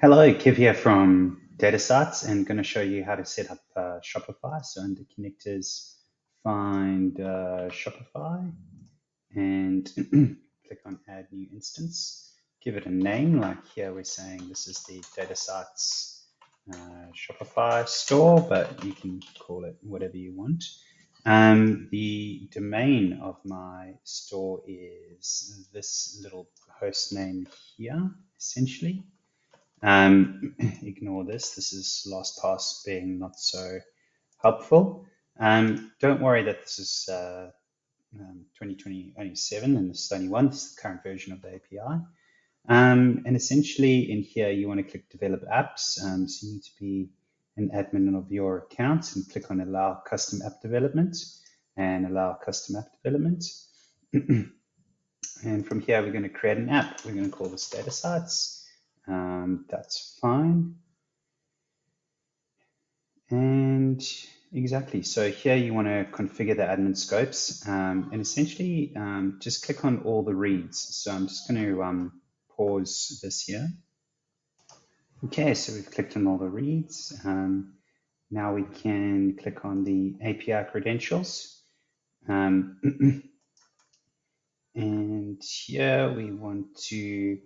Hello, Kiv here from dataSights, and going to show you how to set up Shopify. So under connectors, find Shopify and click on add new instance. Give it a name, like here we're saying this is the dataSights Shopify store, but you can call it whatever you want. The domain of my store is this little host name here, essentially. Ignore this. This is LastPass being not so helpful. Don't worry that this is 2027 and this is only one. This is the current version of the API. And essentially in here, you want to click develop apps. So you need to be an admin of your account and click on allow custom app development and allow custom app development. And from here, we're going to create an app. We're going to call this dataSights. That's fine. And exactly, so here you want to configure the admin scopes and essentially just click on all the reads. So I'm just going to pause this here. Okay, so we've clicked on all the reads. Now we can click on the API credentials. And here we want to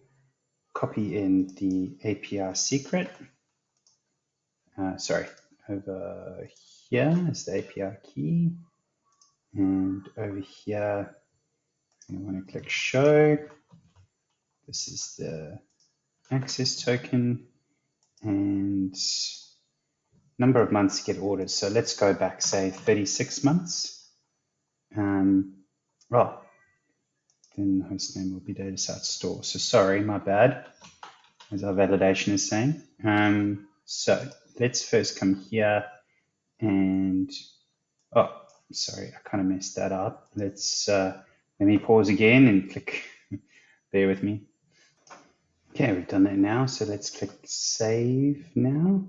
copy in the API secret. Over here is the API key. And over here, I want to click show. This is the access token and number of months to get orders. So let's go back, say 36 months. Well, then the host name will be dataSights store. So sorry, my bad, as our validation is saying. So let's first come here and, oh, sorry, I kind of messed that up. Let's, let me pause again and click, bear with me. Okay, we've done that now. So let's click save now.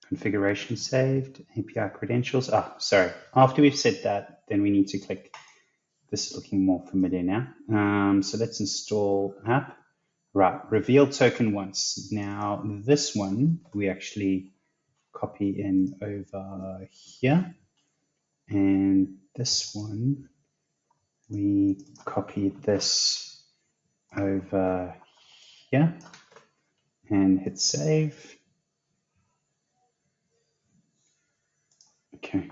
Configuration saved, API credentials. Oh, sorry. After we've set that, then we need to click, this is looking more familiar now. So let's install app. Right, reveal token once. Now this one, we actually copy in over here. And this one, we copy this over here and hit save. Okay,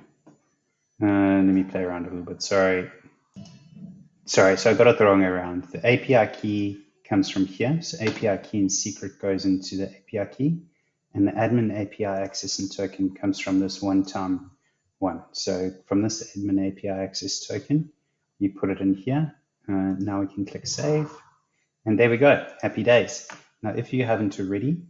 let me play around a little bit. Sorry, so I got it the wrong way around. The API key comes from here. So API key and secret goes into the API key. And the admin API access and token comes from this one-time one. So from this admin API access token, you put it in here. Now we can click save. And there we go, happy days. Now, if you haven't already,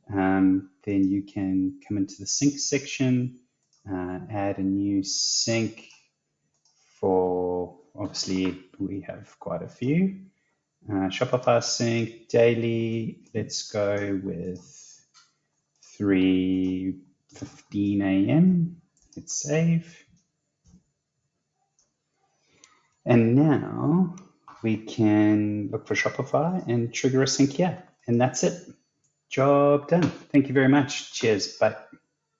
then you can come into the sync section, add a new sync for, obviously, we have quite a few. Shopify sync daily, let's go with 3:15 a.m. Hit save. And now we can look for Shopify and trigger a sync here. And that's it. Job done. Thank you very much. Cheers. Bye.